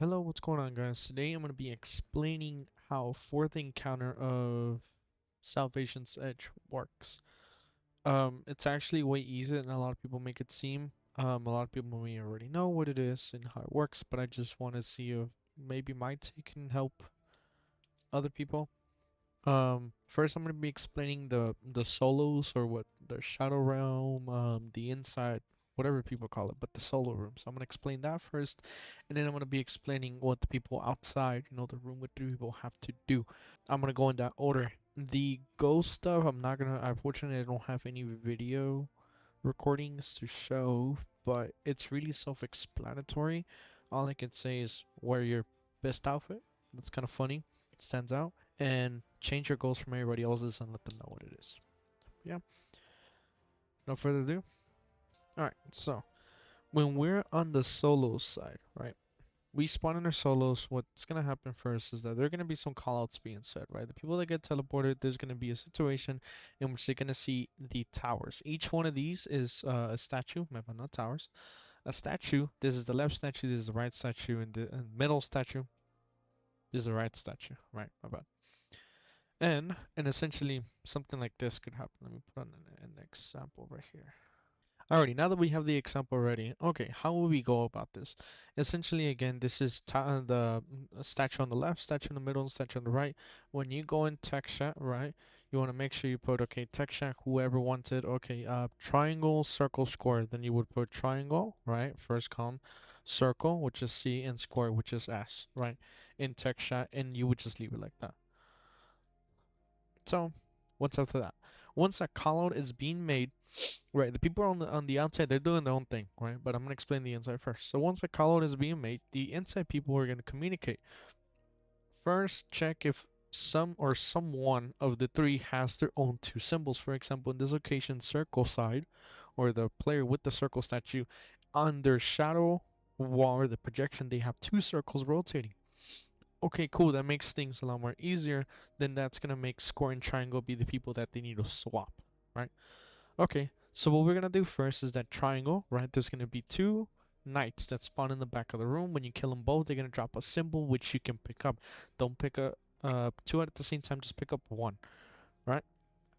Hello, what's going on, guys? Today I'm going to be explaining how fourth encounter of Salvation's Edge works. It's actually way easier than a lot of people make it seem. A lot of people may already know what it is and how it works, but I just want to see if maybe my take can help other people. First I'm going to be explaining the solos or what the Shadow Realm, the Inside, whatever people call it, but the solo room. So I'm going to explain that first, and then I'm going to be explaining what the people outside, the room with three people have to do. I'm going to go in that order. The ghost stuff, I'm not going to, unfortunately, I don't have any video recordings to show, but it's really self-explanatory. All I can say is wear your best outfit. That's kind of funny. It stands out. And change your goals from everybody else's and let them know what it is. Yeah. No further ado. All right. So when we're on the solo side, right? We spawn in our solos. What's gonna happen first is that there are gonna be some callouts being said, right? The people that get teleported, there's gonna be a situation in which they're gonna see the towers. Each one of these is a statue, maybe not towers. A statue. This is the left statue. This is the right statue, and the middle statue. This is the right statue. Right, my bad. And essentially something like this could happen. Let me put on an example right here. Alrighty, now that we have the example ready, okay, how will we go about this? Essentially, again, this is the statue on the left, statue in the middle, and statue on the right. When you go in text chat, right, you want to make sure you put, okay, text chat, whoever wants it, okay, triangle, circle, square. Then you would put triangle, right, first column, circle, which is C, and square, which is S, right, in text chat, and you would just leave it like that. So, what's after that? Once that callout is being made, right, the people on the outside, they're doing their own thing, right? But I'm gonna explain the inside first. So once a callout is being made, the inside people are gonna communicate. First, check if some or someone of the three has their own two symbols. For example, in this occasion, circle side, or the player with the circle statue, on their shadow wall or the projection, they have two circles rotating. Okay, cool. That makes things a lot more easier. Then that's gonna make square and triangle be the people that they need to swap, right? Okay, so what we're gonna do first is that triangle, right? There's gonna be two knights that spawn in the back of the room. When you kill them both, they're gonna drop a symbol which you can pick up. Don't pick up two at the same time, just pick up one, right?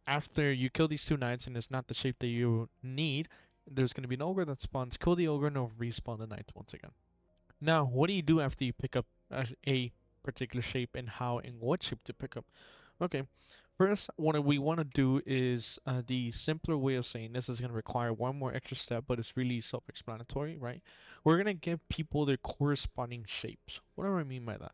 After you kill these two knights and it's not the shape that you need, there's gonna be an ogre that spawns. Kill the ogre and it'll respawn the knights once again. Now, what do you do after you pick up a particular shape and how and what shape to pick up? Okay, first, what we want to do is the simpler way of saying this is going to require one more extra step, but it's really self-explanatory, right? We're going to give people their corresponding shapes. What do I mean by that?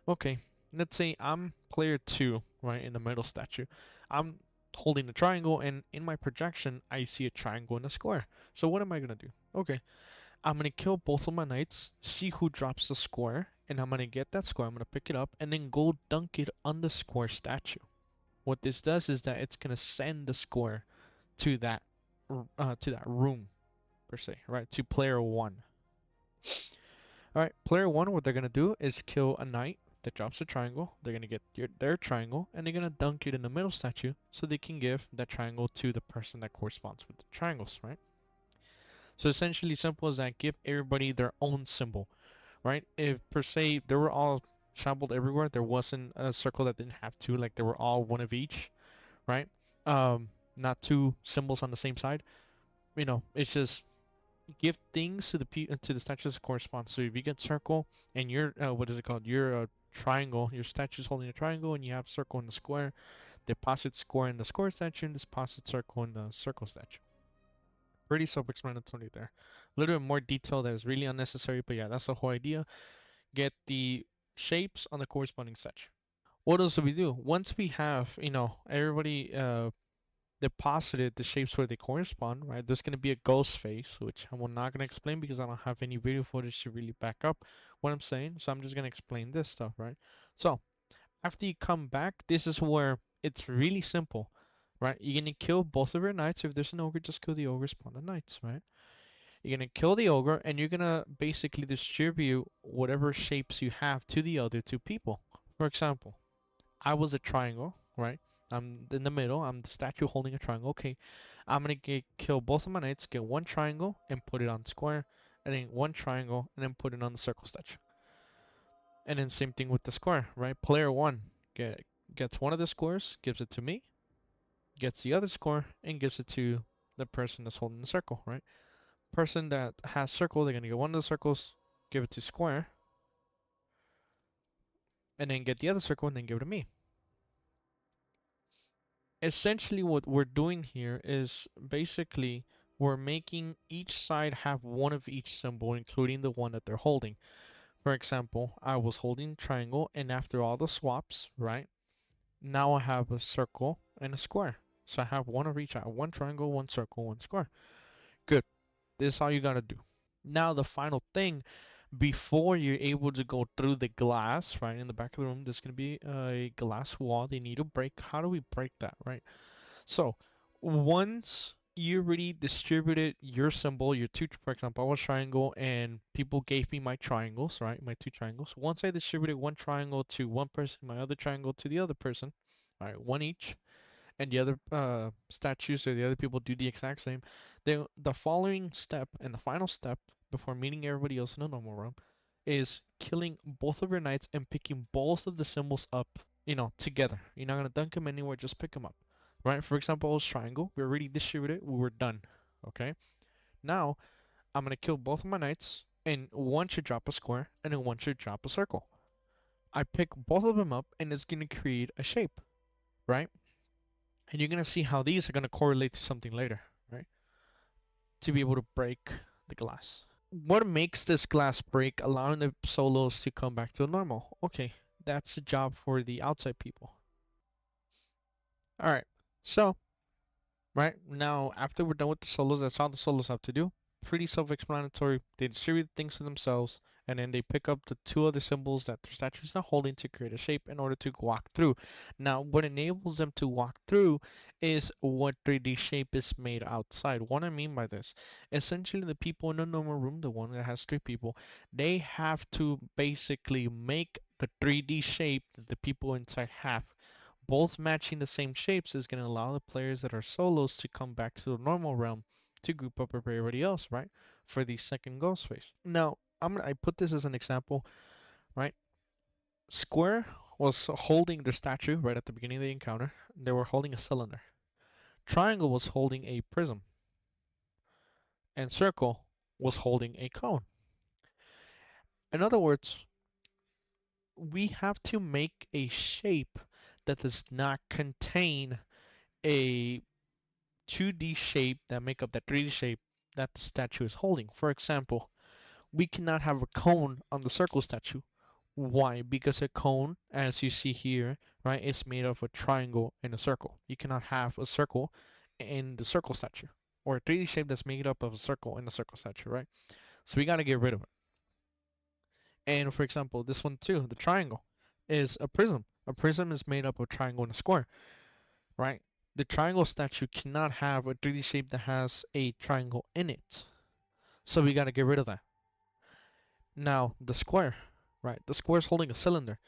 Okay, let's say I'm player 2, right, in the middle statue. I'm holding the triangle, and in my projection, I see a triangle and a square. So what am I going to do? Okay, I'm going to kill both of my knights, see who drops the square, and I'm going to get that square, I'm going to pick it up, and then go dunk it on the square statue. What this does is that it's gonna send the score to that room per se, right? To player one. All right, player one. What they're gonna do is kill a knight that drops a triangle. They're gonna get their triangle and they're gonna dunk it in the middle statue so they can give that triangle to the person that corresponds with the triangles, right? So essentially, simple as that. Give everybody their own symbol, right? If per se they were all shambled everywhere, there wasn't a circle that didn't have two, like they were all one of each, right? Not two symbols on the same side. It's just give things to the statues that correspond. So if you get circle and you're what is it called? You're a triangle. Your statue's holding a triangle, and you have circle in the square. Deposit square in the square statue, and deposit circle in the circle statue. Pretty self-explanatory there. A little bit more detail that is really unnecessary, but yeah, that's the whole idea. Get the shapes on the corresponding statue. What else do we do? Once we have, everybody deposited the shapes where they correspond, right? There's going to be a ghost phase, which I'm not going to explain because I don't have any video footage to really back up what I'm saying. So I'm just going to explain this stuff, right? So after you come back, this is where it's really simple, right? You're going to kill both of your knights. If there's an ogre, just kill the ogre, spawn the knights, right? You're going to kill the ogre and you're going to basically distribute whatever shapes you have to the other two people. For example, I was a triangle, right? I'm in the middle. I'm the statue holding a triangle. Okay, I'm gonna kill both of my knights, get one triangle and put it on square, and then one triangle and then put it on the circle statue. And then same thing with the square, right? Player one gets one of the squares, gives it to me, gets the other score, and gives it to the person that's holding the circle, right? Person that has circle, they're gonna get one of the circles, give it to square, and then get the other circle and then give it to me. Essentially, what we're doing here is basically we're making each side have one of each symbol, including the one that they're holding. For example, I was holding triangle, and after all the swaps, right? Now I have a circle and a square. So I have one of each. I have one triangle, one circle, one square. Good. This is all you gotta do. Now the final thing, before you're able to go through the glass, right, in the back of the room, there's gonna be a glass wall they need to break. How do we break that, right? So once you already distributed your symbol, your two, for example, I was triangle and people gave me my triangles, right? My two triangles. Once I distributed one triangle to one person, my other triangle to the other person, all right, one each, and the other statues or the other people do the exact same, then the following step and the final step before meeting everybody else in the normal room is killing both of your knights and picking both of the symbols up, together. You're not gonna dunk them anywhere, just pick them up. Right? For example, it was triangle. We already distributed. We were done. Okay. Now I'm gonna kill both of my knights, and one should drop a square, and then one should drop a circle. I pick both of them up, and it's gonna create a shape, right? And you're gonna see how these are gonna correlate to something later, right? To be able to break the glass. What makes this glass break, allowing the solos to come back to normal? Okay, that's a job for the outside people. All right, so right now after we're done with the solos, that's all the solos have to do. Pretty self-explanatory. They distribute things to themselves, and then they pick up the two other symbols that their statues are holding to create a shape in order to walk through. Now, what enables them to walk through is what 3D shape is made outside. What I mean by this, essentially the people in the normal room, the one that has three people, they have to basically make the 3D shape that the people inside have. Both matching the same shapes is going to allow the players that are solos to come back to the normal realm to group up with everybody else, right? For the second ghost phase. Now, I put this as an example, right? Square was holding their statue right at the beginning of the encounter. They were holding a cylinder. Triangle was holding a prism, and circle was holding a cone. In other words, we have to make a shape that does not contain a 2D shape that make up that 3D shape that the statue is holding. For example, we cannot have a cone on the circle statue. Why? Because a cone, as you see here, right, is made of a triangle and a circle. You cannot have a circle in the circle statue, or a 3D shape that's made up of a circle and a circle statue, right? So we got to get rid of it. And for example, this one too, the triangle, is a prism. A prism is made up of a triangle and a square, right? The triangle statue cannot have a 3D shape that has a triangle in it. So we got to get rid of that. Now, the square, right? The square is holding a cylinder.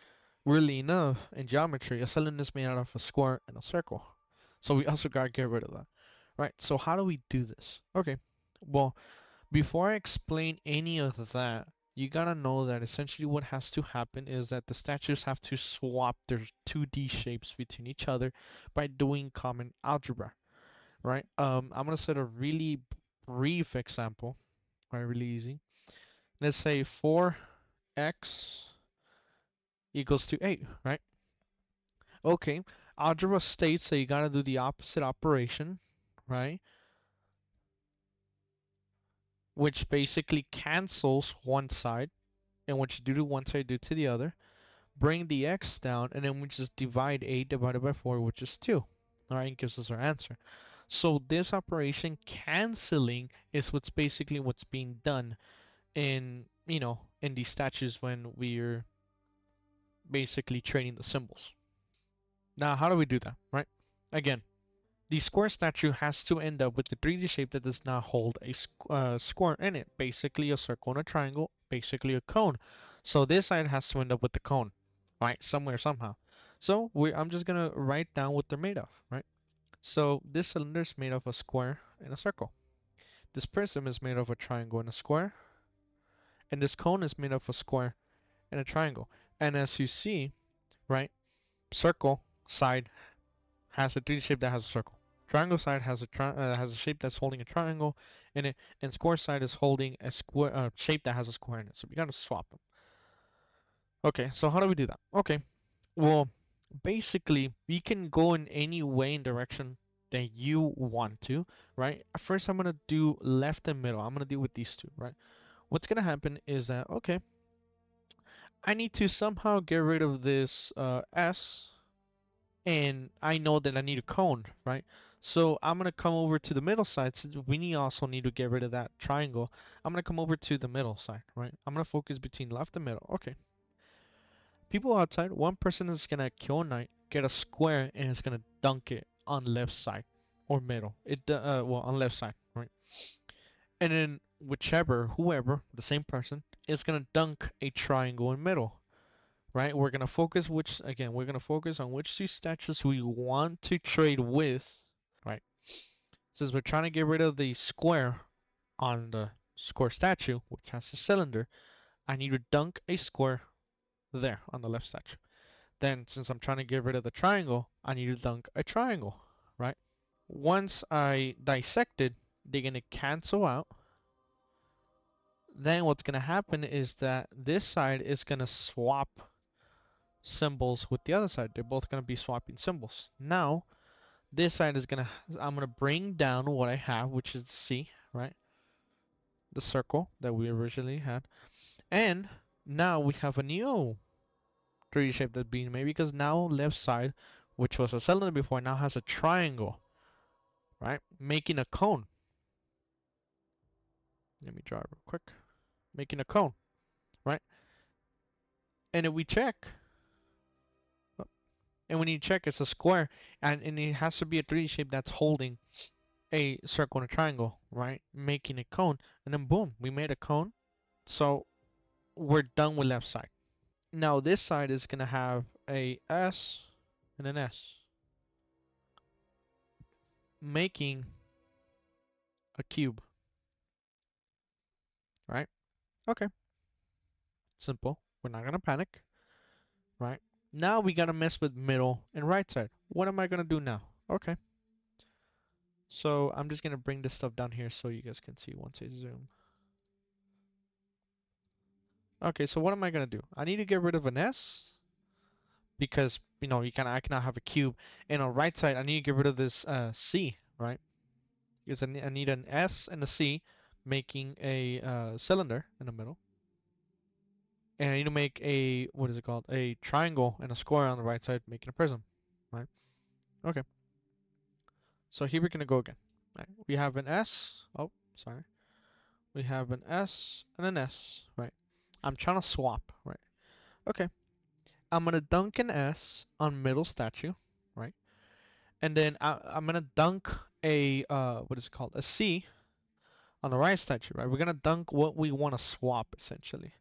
Weirdly enough, in geometry, a cylinder is made out of a square and a circle. So we also got to get rid of that, right? So how do we do this? Okay, well, before I explain any of that, you gotta know that essentially what has to happen is that the statues have to swap their 2D shapes between each other by doing common algebra, right? I'm gonna set a really brief example, right? Really easy. Let's say 4x equals to 8, right? Okay, algebra states that you gotta do the opposite operation, right? Which basically cancels one side, and what you do to one side, do to the other. Bring the x down, and then we just divide 8 divided by 4, which is 2. Alright, and gives us our answer. So this operation canceling is what's being done in, in these statues when we're basically training the symbols. Now, how do we do that, right? Again, the square statue has to end up with the 3D shape that does not hold a square in it. Basically a circle and a triangle, basically a cone. So this side has to end up with the cone, right? Somewhere, somehow. So I'm just going to write down what they're made of, right? So this cylinder is made of a square and a circle. This prism is made of a triangle and a square. And this cone is made of a square and a triangle. And as you see, right, circle side has a 3D shape that has a circle. Triangle side has a shape that's holding a triangle in it, and square side is holding a square shape that has a square in it. So we gotta swap them. Okay, so how do we do that? Okay, well, basically we can go in any way and direction that you want to, right? First, I'm gonna do left and middle. I'm gonna deal with these two, right? What's gonna happen is that okay, I need to somehow get rid of this S and I know that I need a cone, right? So I'm gonna come over to the middle side since we also need to get rid of that triangle. I'm gonna come over to the middle side, right? I'm gonna focus between left and middle. Okay. People outside, one person is gonna kill a knight, get a square, and is gonna dunk it on left side or middle. Well, on left side, right? And then whoever, the same person, is gonna dunk a triangle in middle, right? We're gonna focus on which two statues we want to trade with, right? Since we're trying to get rid of the square on the square statue, which has a cylinder, I need to dunk a square there on the left statue. Then, since I'm trying to get rid of the triangle, I need to dunk a triangle, right? Once I dissect it, they're gonna cancel out. Then what's gonna happen is that this side is gonna swap symbols with the other side. They're both gonna be swapping symbols. Now, this side I'm gonna bring down what I have, which is the C, right? The circle that we originally had. And now we have a new 3D shape that's being made because now left side, which was a cylinder before, now has a triangle, right? Making a cone. Let me draw it real quick. Making a cone, right? And if we check, and when you check, it's a square, and it has to be a 3D shape that's holding a circle and a triangle, right? Making a cone, and then boom, we made a cone. So we're done with left side. Now this side is gonna have a S and an S, making a cube, right? Okay, simple. We're not gonna panic, right? Now we gotta mess with middle and right side. What am I gonna do now? Okay, so I'm just gonna bring this stuff down here so you guys can see once I zoom. Okay, so what am I gonna do? I need to get rid of an S because I cannot have a cube. And on right side, I need to get rid of this C, right? Because I need an S and a C, making a cylinder in the middle. And I need to make a what is it called? A triangle and a square on the right side, making a prism, right? Okay. So here we're gonna go again. Right. We have an S. Oh, sorry. We have an S and an S, right? I'm trying to swap, right? Okay. I'm gonna dunk an S on middle statue, right? And then I'm gonna dunk a what is it called? A C on the right statue, right? We're gonna dunk what we want to swap essentially.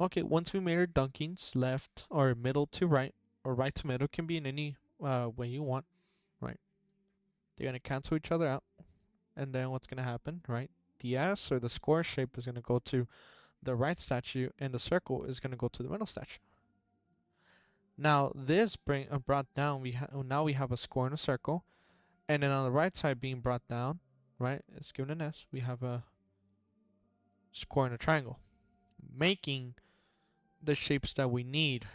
Okay, once we made our dunkings, left or middle to right, or right to middle, can be in any way you want, right? They're gonna cancel each other out, and then what's gonna happen, right? The S or the square shape is gonna go to the right statue, and the circle is gonna go to the middle statue. Now this brought down, now we have a square and a circle, and then on the right side being brought down, right? It's given an S. We have a square and a triangle, making the shapes that we need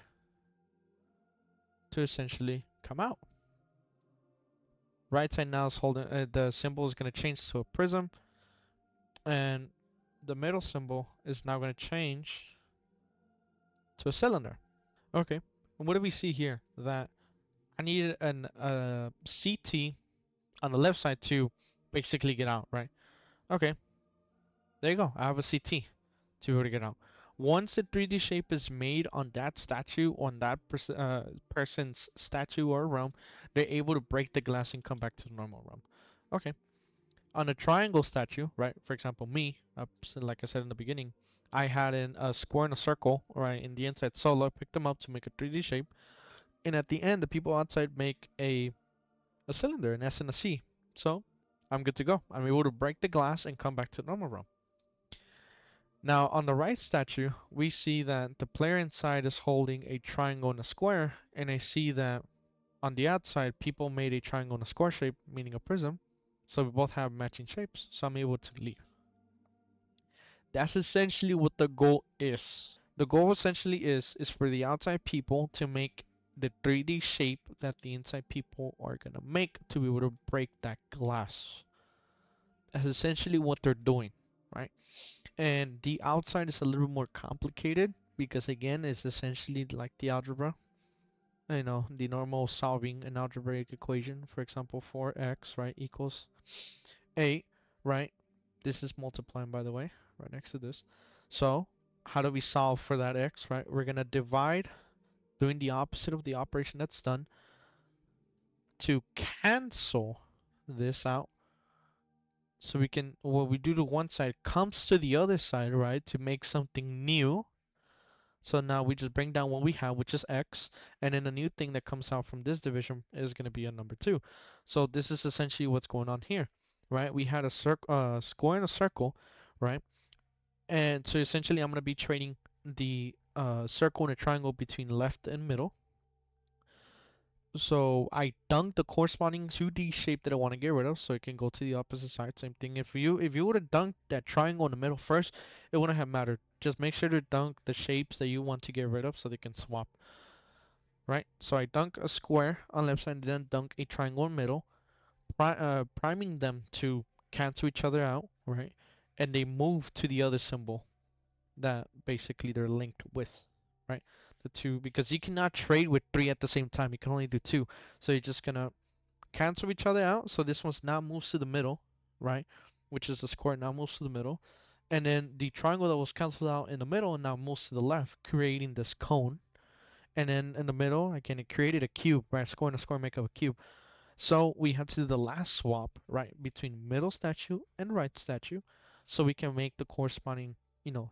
to essentially come out. Right side now is holding the symbol is going to change to a prism, and the middle symbol is now going to change to a cylinder. Okay, and what do we see here? That I needed an CT on the left side to basically get out, right? Okay, there you go. I have a CT to be able to get out. Once a 3D shape is made on that statue, on that person's statue or realm, they're able to break the glass and come back to the normal realm. Okay. On a triangle statue, right? For example, me, like I said in the beginning, I had a square and a circle, right? In the inside solo, I picked them up to make a 3D shape, and at the end, the people outside make a cylinder, an S and a C. So I'm good to go. I'm able to break the glass and come back to the normal realm. Now on the right statue, we see that the player inside is holding a triangle and a square, and I see that on the outside, people made a triangle and a square shape, meaning a prism. So we both have matching shapes, so I'm able to leave. That's essentially what the goal is. The goal essentially is for the outside people to make the 3D shape that the inside people are gonna make to be able to break that glass. That's essentially what they're doing, right? And the outside is a little bit more complicated because again, it's essentially like the algebra. You know, the normal solving an algebraic equation, for example, 4x, right, equals 8, right? This is multiplying, by the way, right next to this. So, how do we solve for that x, right? We're going to divide, doing the opposite of the operation that's done, to cancel this out. So we can, what we do to one side comes to the other side, right, to make something new. So now we just bring down what we have, which is x, and then a new thing that comes out from this division is going to be a number 2. So this is essentially what's going on here, right? We had a square and a circle, right? And so essentially I'm going to be trading the circle and a triangle between left and middle. So I dunk the corresponding 2D shape that I want to get rid of, so it can go to the opposite side. Same thing. If you would have dunked that triangle in the middle first, it wouldn't have mattered. Just make sure to dunk the shapes that you want to get rid of so they can swap, right? So I dunk a square on left side, and then dunk a triangle in middle, priming them to cancel each other out, right? And they move to the other symbol that basically they're linked with, right? The two, because you cannot trade with three at the same time. You can only do two. So you're just gonna cancel each other out. So this one's now moves to the middle, right? Which is the square now moves to the middle. And then the triangle that was canceled out in the middle now moves to the left, creating this cone. And then in the middle, again, it created a cube, right? Square and a square make up a cube. So we had to do the last swap, right, between middle statue and right statue, so we can make the corresponding,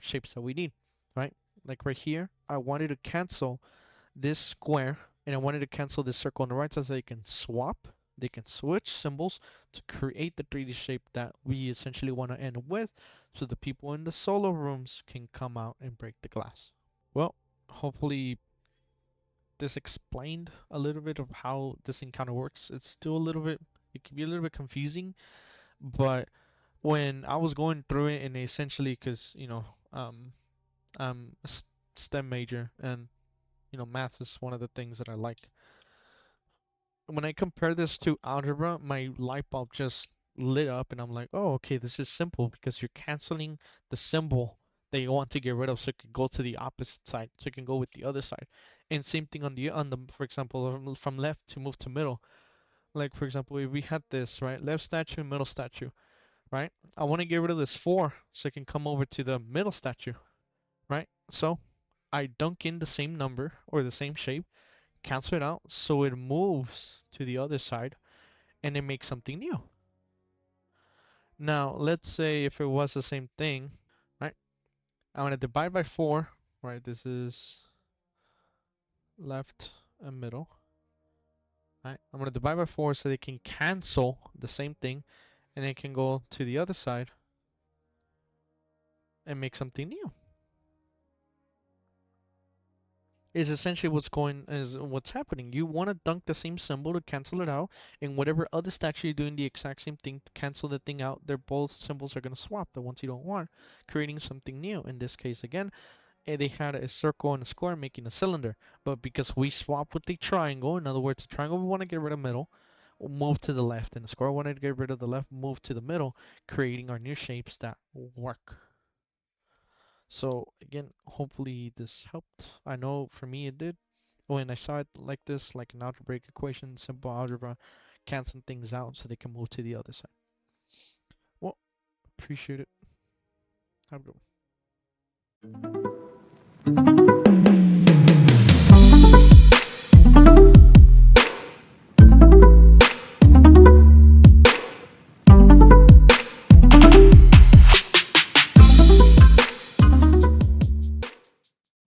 shapes that we need, right? Like right here, I wanted to cancel this square and I wanted to cancel this circle on the right side so they can swap, they can switch symbols to create the 3D shape that we essentially want to end with so the people in the solo rooms can come out and break the glass. Well, hopefully this explained a little bit of how this encounter works. It's still a little bit, it can be a little bit confusing, but when I was going through it and essentially, because, I'm a STEM major and, math is one of the things that I like. When I compare this to algebra, my light bulb just lit up and I'm like, oh, okay, this is simple because you're canceling the symbol that you want to get rid of so it can go to the opposite side, so it can go with the other side. And same thing on the for example, from left to move to middle. Like for example, if we had this, right, left statue, middle statue, right? I want to get rid of this 4 so it can come over to the middle statue, right? So I dunk in the same number or the same shape, cancel it out so it moves to the other side and it makes something new. Now, let's say if it was the same thing, right? I'm going to divide by 4, right? This is left and middle, right? I'm going to divide by 4 so they can cancel the same thing and it can go to the other side and make something new. Is essentially what's happening. You want to dunk the same symbol to cancel it out, and whatever other statue you're doing the exact same thing to cancel the thing out, they're both symbols are gonna swap, the ones you don't want, creating something new. In this case again, they had a circle and a square making a cylinder, but because we swapped with the triangle, in other words, the triangle we want to get rid of middle, move to the left, and the square wanted to get rid of the left, move to the middle, creating our new shapes that work. So again, hopefully this helped. I know for me it did. When I saw it like this, like an algebraic equation, simple algebra, canceling things out so they can move to the other side. Well, appreciate it. Have a good one.